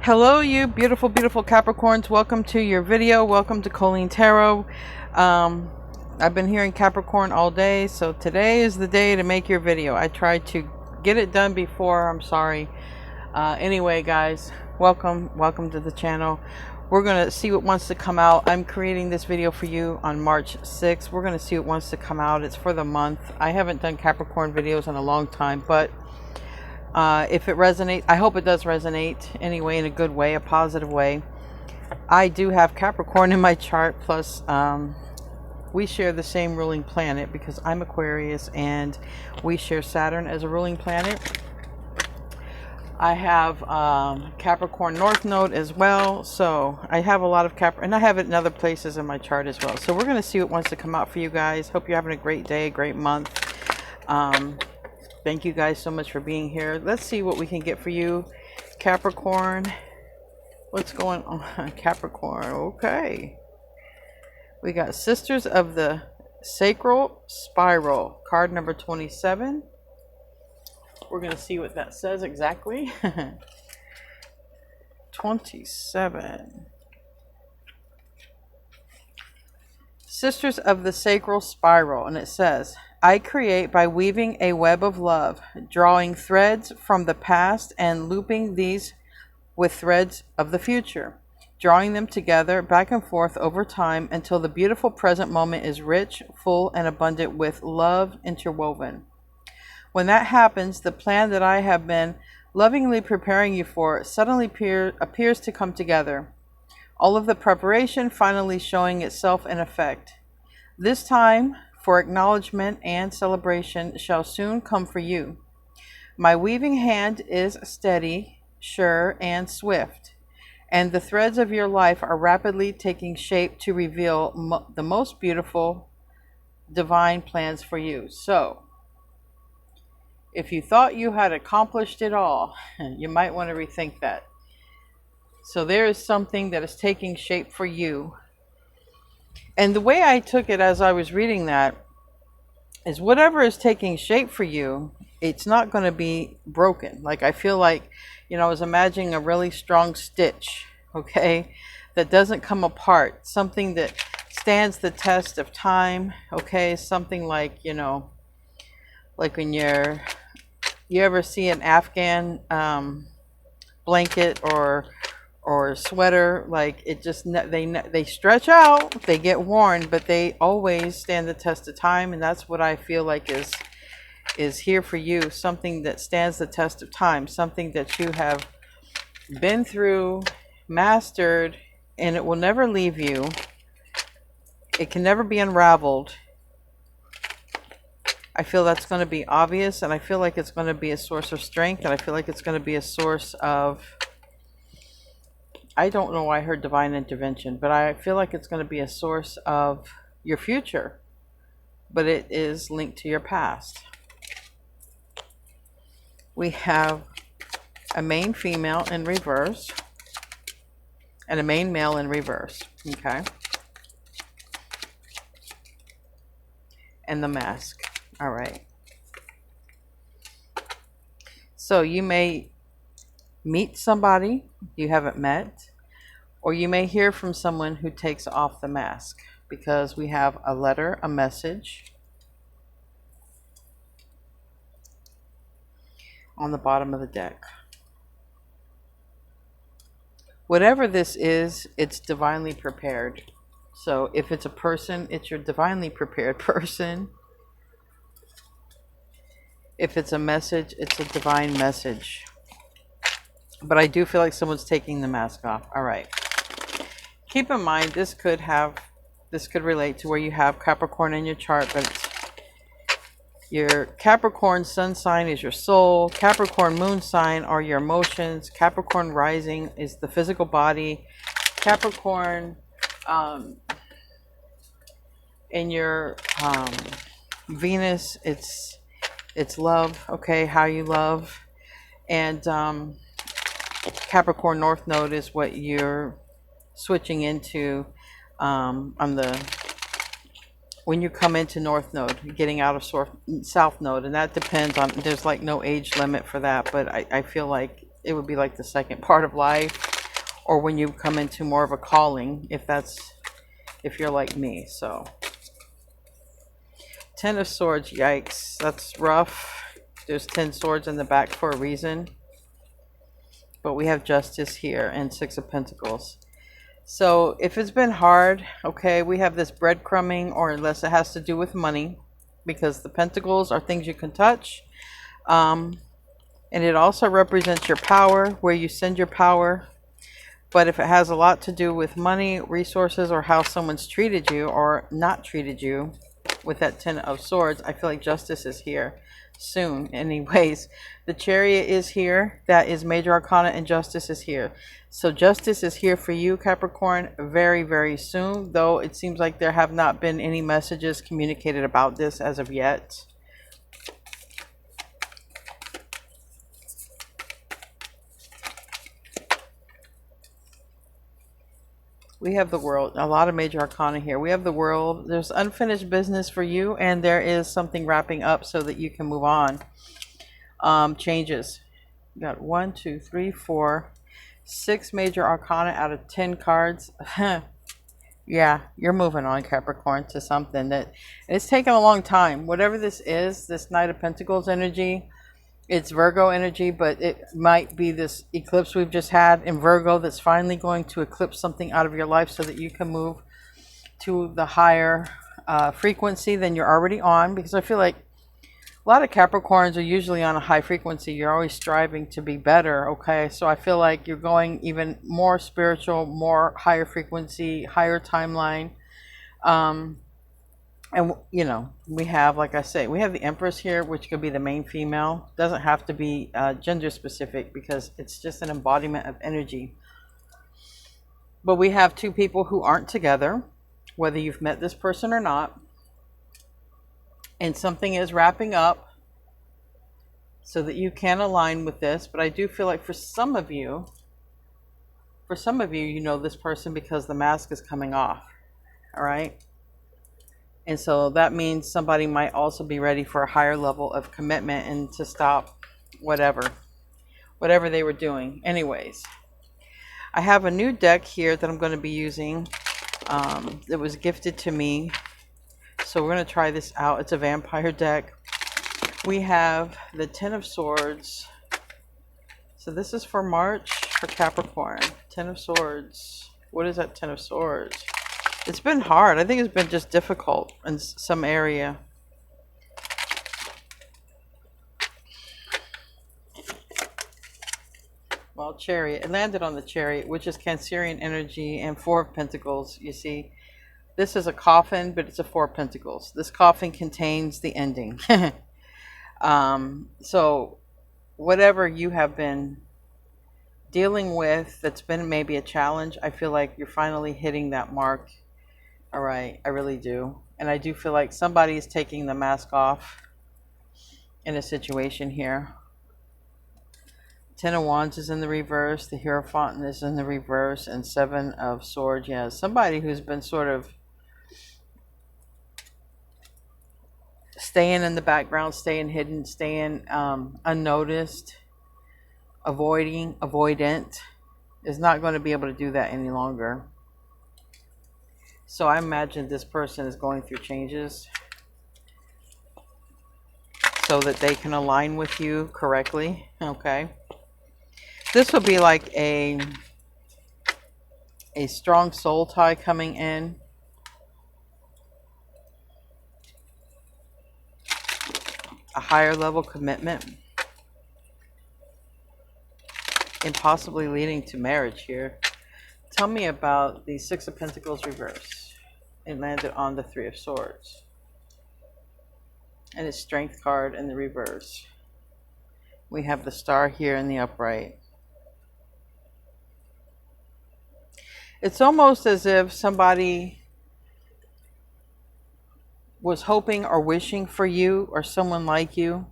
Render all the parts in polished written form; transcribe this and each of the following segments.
Hello, you beautiful, beautiful Capricorns. Welcome to your video. Welcome to Colleen Tarot. I've been hearing Capricorn all day, so today is the day to make your video. I tried to get it done before. I'm sorry. Anyway, guys, welcome to the channel. We're going to see what wants to come out. I'm creating this video for you on March 6th. We're going to see what wants to come out. It's for the month. I haven't done Capricorn videos in a long time, but if it resonates, I hope it does resonate anyway, in a good way, a positive way. I do have Capricorn in my chart, plus we share the same ruling planet because I'm Aquarius and we share Saturn as a ruling planet. I have Capricorn North Node as well, so I have a lot of Capricorn, and I have it in other places in my chart as well. So we're going to see what wants to come out for you guys. Hope you're having a great day, great month. Thank you guys so much for being here. Let's see what we can get for you, Capricorn. What's going on, Capricorn? Okay. We got Sisters of the Sacral Spiral, card number 27. We're going to see what that says exactly. 27. Sisters of the Sacral Spiral, and it says, I create by weaving a web of love, drawing threads from the past and looping these with threads of the future, drawing them together back and forth over time until the beautiful present moment is rich, full, and abundant with love interwoven. When that happens, the plan that I have been lovingly preparing you for suddenly appears to come together. All of the preparation finally showing itself in effect. This time for acknowledgement and celebration shall soon come for you. My weaving hand is steady, sure, and swift, and the threads of your life are rapidly taking shape to reveal the most beautiful divine plans for you. So, if you thought you had accomplished it all, you might want to rethink that. So there is something that is taking shape for you. And the way I took it as I was reading that is whatever is taking shape for you, it's not going to be broken. Like, I feel like, I was imagining a really strong stitch, okay, that doesn't come apart. Something that stands the test of time, okay, something like, like when you ever see an Afghan blanket or sweater, like it just, they stretch out, they get worn, but they always stand the test of time. And that's what I feel like is here for you. Something that stands the test of time, something that you have been through, mastered, and it will never leave you. It can never be unraveled. I feel that's going to be obvious, and I feel like it's going to be a source of strength, and I feel like it's going to be a source of, I don't know why I heard divine intervention, but I feel like it's going to be a source of your future, but it is linked to your past. We have a main female in reverse and a main male in reverse, okay? And the mask. All right. So you may meet somebody you haven't met, or you may hear from someone who takes off the mask, because we have a letter, a message on the bottom of the deck. Whatever this is, it's divinely prepared. So if it's a person, it's your divinely prepared person. If it's a message, it's a divine message. But I do feel like someone's taking the mask off. All right. Keep in mind, this could relate to where you have Capricorn in your chart, but your Capricorn sun sign is your soul. Capricorn moon sign are your emotions. Capricorn rising is the physical body. Capricorn in your Venus, it's love, okay, how you love. And Capricorn North Node is what you're switching into when you come into North Node, getting out of South Node. And that depends on, there's like no age limit for that, but I feel like it would be like the second part of life. or when you come into more of a calling, if you're like me. So Ten of Swords, yikes, that's rough. There's 10 swords in the back for a reason. But we have Justice here and Six of Pentacles. So if it's been hard, okay, we have this breadcrumbing, or unless it has to do with money, because the Pentacles are things you can touch. And it also represents your power, where you send your power. But if it has a lot to do with money, resources, or how someone's treated you or not treated you, with that Ten of Swords, I feel like Justice is here soon. Anyways, the Chariot is here. That is Major Arcana, and Justice is here. So Justice is here for you, Capricorn, very, very soon. Though it seems like there have not been any messages communicated about this as of yet. We have the World. A lot of Major Arcana here. We have the World. There's unfinished business for you, and there is something wrapping up so that you can move on. Changes. You got 1, 2, 3, 4, 6 Major Arcana out of 10 cards. Yeah, you're moving on, Capricorn, to something that it's taken a long time. Whatever this is, this Knight of Pentacles energy, it's Virgo energy, but it might be this eclipse we've just had in Virgo that's finally going to eclipse something out of your life so that you can move to the higher frequency than you're already on. Because I feel like a lot of Capricorns are usually on a high frequency. You're always striving to be better, okay? So I feel like you're going even more spiritual, more higher frequency, higher timeline. And, you know, we have, like I say, we have the Empress here, which could be the main female. Doesn't have to be gender specific, because it's just an embodiment of energy. But we have two people who aren't together, whether you've met this person or not. And something is wrapping up so that you can align with this. But I do feel like for some of you, you know this person because the mask is coming off. All right. And so that means somebody might also be ready for a higher level of commitment and to stop whatever they were doing. Anyways, I have a new deck here that I'm going to be using. It was gifted to me. So we're going to try this out. It's a vampire deck. We have the Ten of Swords. So this is for March for Capricorn. Ten of Swords. What is that Ten of Swords? It's been hard. I think it's been just difficult in some area. Well, Chariot. It landed on the Chariot, which is Cancerian energy, and Four of Pentacles. You see, this is a coffin, but it's a Four of Pentacles. This coffin contains the ending. So whatever you have been dealing with that's been maybe a challenge, I feel like you're finally hitting that mark. All right, I really do. And I do feel like somebody is taking the mask off in a situation here. Ten of Wands is in the reverse. The Hierophant is in the reverse. And Seven of Swords. Yeah, somebody who's been sort of staying in the background, staying hidden, staying unnoticed, avoidant, is not going to be able to do that any longer. So I imagine this person is going through changes so that they can align with you correctly. Okay. This will be like a strong soul tie coming in. A higher level commitment. And possibly leading to marriage here. Tell me about the Six of Pentacles reverse. It landed on the Three of Swords. And its Strength card in the reverse. We have the Star here in the upright. It's almost as if somebody was hoping or wishing for you or someone like you.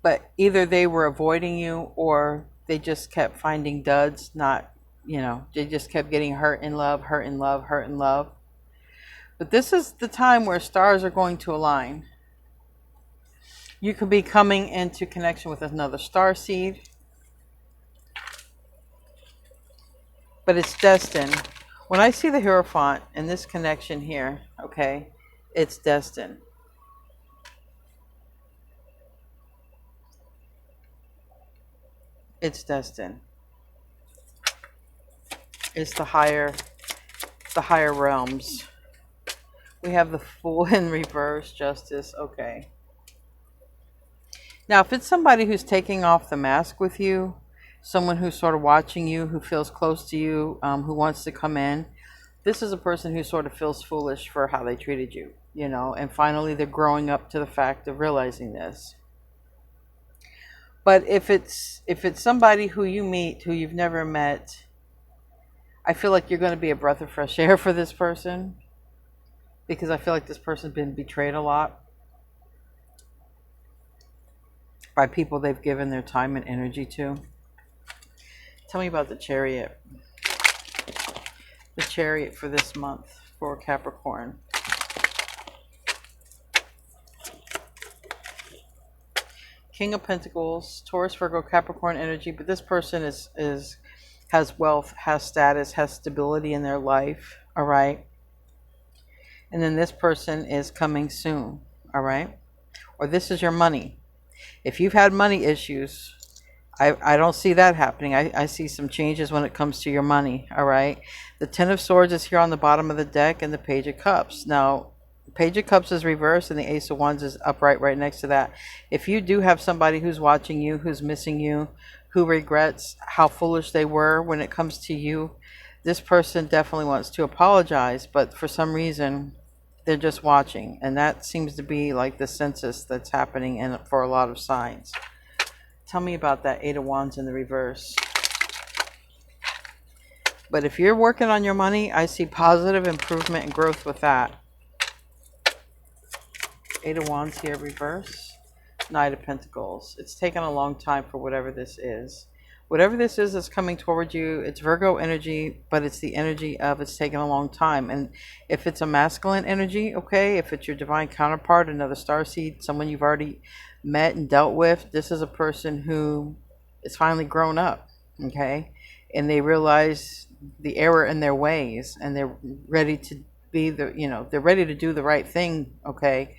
But either they were avoiding you or they just kept finding duds, not, you know, they just kept getting hurt in love, hurt in love, hurt in love. But this is the time where stars are going to align. You could be coming into connection with another star seed. but it's destined. When I see the Hierophant and this connection here, okay, it's destined. It's destined. It's the higher realms. We have the Fool in reverse, Justice. Okay. Now, if it's somebody who's taking off the mask with you, someone who's sort of watching you, who feels close to you, who wants to come in, this is a person who sort of feels foolish for how they treated you, you know, and finally they're growing up to the fact of realizing this. But if it's somebody who you meet, who you've never met, I feel like you're going to be a breath of fresh air for this person, because I feel like this person's been betrayed a lot by people they've given their time and energy to. Tell me about the Chariot. The Chariot for this month for Capricorn. King of Pentacles, Taurus, Virgo, Capricorn energy, but this person has wealth, has status, has stability in their life, all right? And then this person is coming soon, all right? Or this is your money. If you've had money issues, I don't see that happening. I see some changes when it comes to your money, all right? The Ten of Swords is here on the bottom of the deck, and the Page of Cups. Now, Page of Cups is reversed, and the Ace of Wands is upright right next to that. If you do have somebody who's watching you, who's missing you, who regrets how foolish they were when it comes to you, this person definitely wants to apologize, but for some reason, they're just watching. And that seems to be like the census that's happening for a lot of signs. Tell me about that Eight of Wands in the reverse. But if you're working on your money, I see positive improvement and growth with that. Eight of Wands here, reverse. Knight of Pentacles. It's taken a long time for whatever this is. Whatever this is that's coming toward you, it's Virgo energy, but it's the energy of it's taken a long time. And if it's a masculine energy, okay, if it's your divine counterpart, another starseed, someone you've already met and dealt with, this is a person who is finally grown up, okay? And they realize the error in their ways, and they're ready to be they're ready to do the right thing, okay?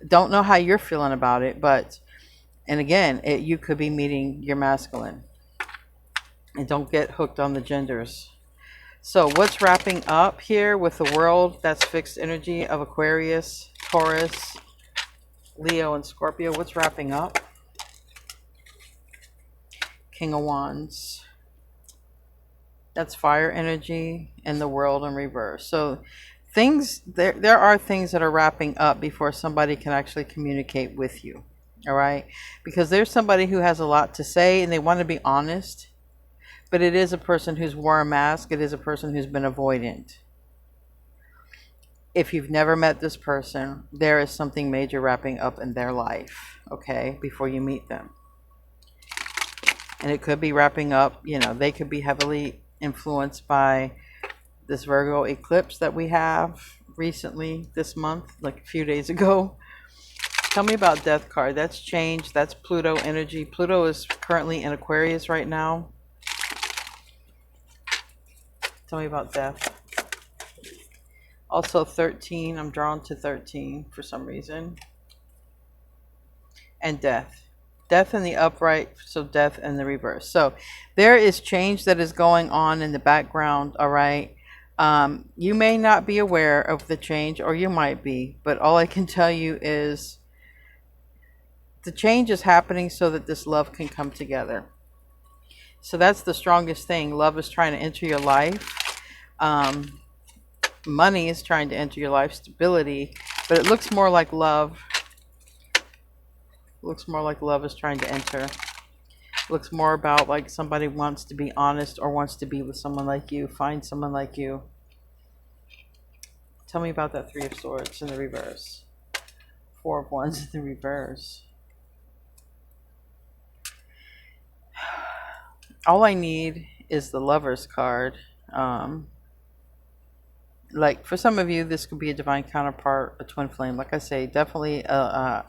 Don't know how you're feeling about it, but, and again, you could be meeting your masculine. And don't get hooked on the genders. So what's wrapping up here with the World? That's fixed energy of Aquarius, Taurus, Leo, and Scorpio. What's wrapping up? King of Wands. That's fire energy and the World in reverse. So things, there are things that are wrapping up before somebody can actually communicate with you. All right? Because there's somebody who has a lot to say and they want to be honest. But it is a person who's worn a mask. It is a person who's been avoidant. If you've never met this person, there is something major wrapping up in their life, okay, before you meet them. And it could be wrapping up, they could be heavily influenced by this Virgo eclipse that we have recently this month, like a few days ago. Tell me about Death card. That's changed. That's Pluto energy. Pluto is currently in Aquarius right now. Tell me about Death. Also 13. I'm drawn to 13 for some reason. And Death. Death in the upright, so Death in the reverse. So there is change that is going on in the background, all right? You may not be aware of the change, or you might be, but all I can tell you is the change is happening so that this love can come together. So that's the strongest thing. Love is trying to enter your life. Money is trying to enter your life. Stability. But it looks more like love. Looks more like love is trying to enter. Looks more about like somebody wants to be honest or wants to be with someone like you. Find someone like you. Tell me about that Three of Swords in the reverse. Four of Wands in the reverse. All I need is the Lover's card. Like for some of you, this could be a divine counterpart, a twin flame. Like I say, definitely a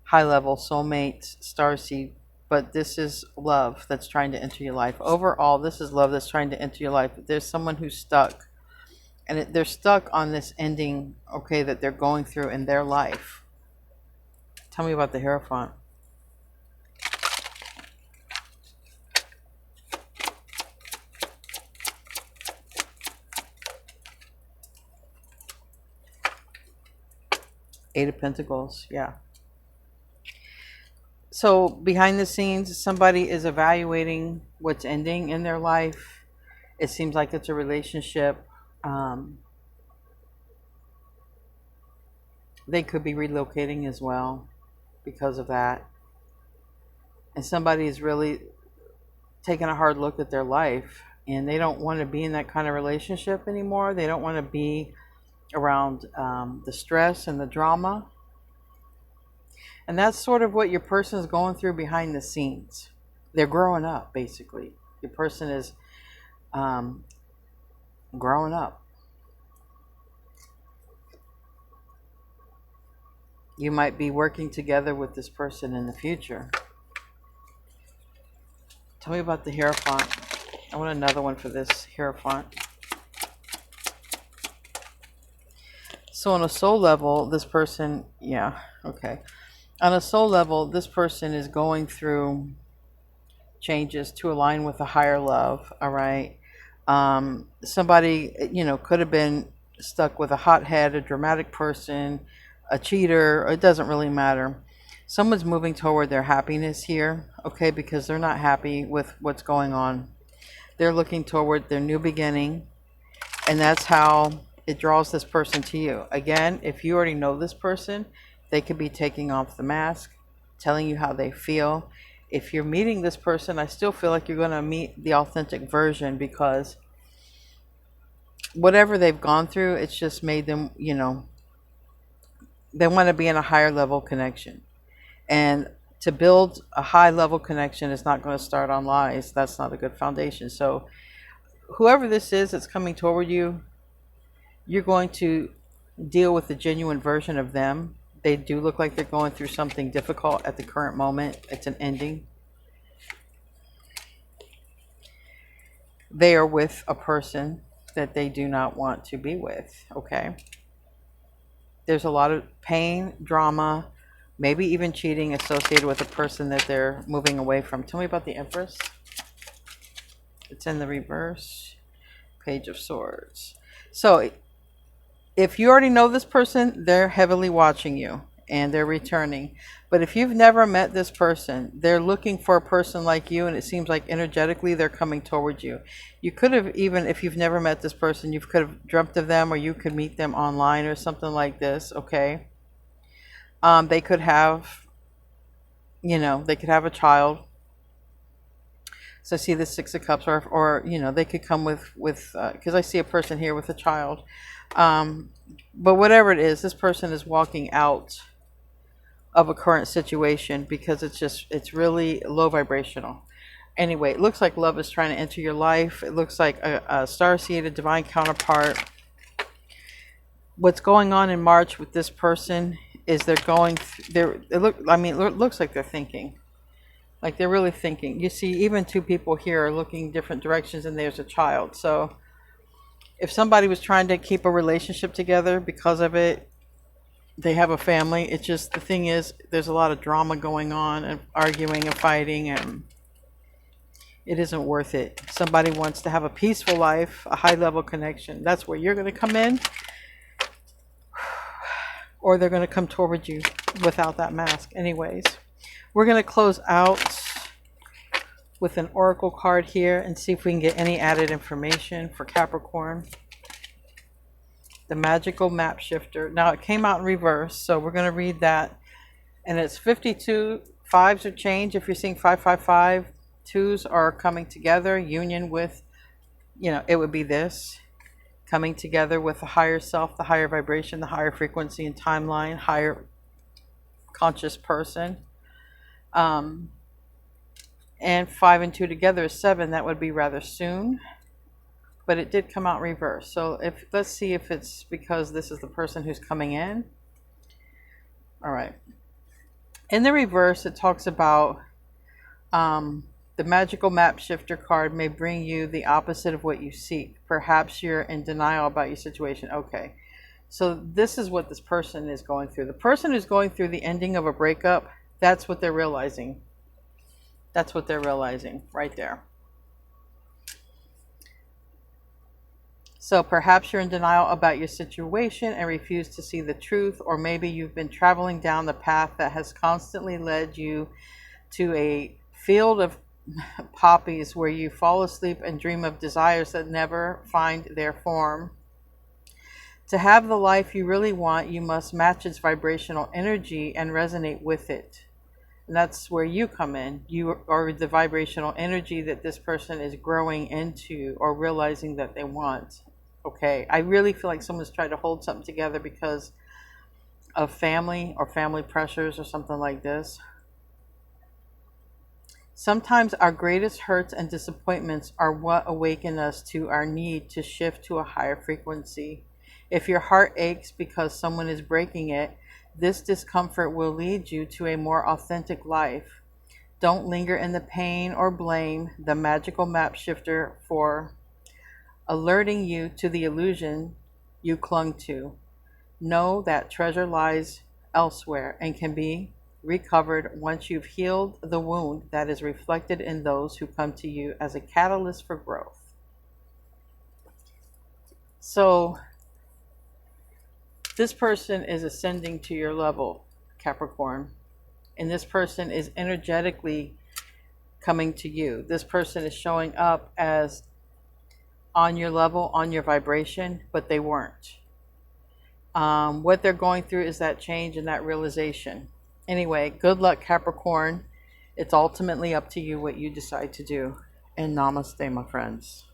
high level soulmate, starseed but this is love that's trying to enter your life. Overall, this is love that's trying to enter your life. There's someone who's stuck, and they're stuck on this ending, okay, that they're going through in their life. Tell me about the Hierophant. Eight of Pentacles, yeah. So behind the scenes, somebody is evaluating what's ending in their life. It seems like it's a relationship. They could be relocating as well because of that. And somebody is really taking a hard look at their life, and they don't want to be in that kind of relationship anymore. They don't want to be around the stress and the drama. And that's sort of what your person is going through behind the scenes. They're growing up, basically. Your person is growing up. You might be working together with this person in the future. Tell me about the Hierophant. I want another one for this Hierophant. So on a soul level, this person, yeah, okay. On a soul level, this person is going through changes to align with a higher love, all right? Somebody, could have been stuck with a hothead, a dramatic person, a cheater. It doesn't really matter. Someone's moving toward their happiness here, okay, because they're not happy with what's going on. They're looking toward their new beginning, and that's how it draws this person to you. Again, if you already know this person, they could be taking off the mask, telling you how they feel. If you're meeting this person, I still feel like you're going to meet the authentic version, because whatever they've gone through, it's just made them, they want to be in a higher level connection. And to build a high level connection is not going to start on lies. That's not a good foundation. So whoever this is that's coming toward you, you're going to deal with the genuine version of them. They do look like they're going through something difficult at the current moment. It's an ending. They are with a person that they do not want to be with, okay? There's a lot of pain, drama, maybe even cheating associated with a person that they're moving away from. Tell me about the Empress. It's in the reverse. Page of Swords. So if you already know this person, they're heavily watching you and they're returning. But if you've never met this person, they're looking for a person like you, and it seems like energetically they're coming towards you. You could have, even if you've never met this person, you could have dreamt of them, or you could meet them online or something like this, okay? They could have, they could have a child. So I see the Six of Cups, or they could come with because I see a person here with a child. But whatever it is, this person is walking out of a current situation because it's really low vibrational. Anyway, it looks like love is trying to enter your life. It looks like a star-seed, a divine counterpart. What's going on in March with this person is it looks like they're thinking. Like they're really thinking. You see, even two people here are looking different directions, and there's a child. So if somebody was trying to keep a relationship together because of it, they have a family. It's just, the thing is, there's a lot of drama going on and arguing and fighting, and it isn't worth it. Somebody wants to have a peaceful life, a high level connection. That's where you're going to come in, or they're going to come toward you without that mask. Anyways, we're going to close out with an oracle card here and see if we can get any added information for Capricorn. The magical map shifter. Now it came out in reverse, so we're going to read that. And it's 52. Fives are change. If you're seeing 555, twos are coming together. Union with, it would be this. Coming together with the higher self, the higher vibration, the higher frequency and timeline, higher conscious person. And 5 and 2 together is 7. That would be rather soon. But it did come out reverse. So let's see if it's because this is the person who's coming in. All right. In the reverse, it talks about The magical map shifter card may bring you the opposite of what you seek. Perhaps you're in denial about your situation. Okay. So this is what this person is going through. The person who's going through the ending of a breakup, that's what they're realizing. That's what they're realizing right there. So perhaps you're in denial about your situation and refuse to see the truth, or maybe you've been traveling down the path that has constantly led you to a field of poppies where you fall asleep and dream of desires that never find their form. To have the life you really want, you must match its vibrational energy and resonate with it. And that's where you come in. You are the vibrational energy that this person is growing into or realizing that they want. Okay, I really feel like someone's tried to hold something together because of family or family pressures or something like this. Sometimes our greatest hurts and disappointments are what awaken us to our need to shift to a higher frequency. If your heart aches because someone is breaking it, this discomfort will lead you to a more authentic life. Don't linger in the pain or blame the magical map shifter for alerting you to the illusion you clung to. Know that treasure lies elsewhere and can be recovered once you've healed the wound that is reflected in those who come to you as a catalyst for growth. So this person is ascending to your level, Capricorn, and this person is energetically coming to you. This person is showing up as on your level, on your vibration, but they weren't. What they're going through is that change and that realization. Anyway, good luck, Capricorn. It's ultimately up to you what you decide to do. And namaste, my friends.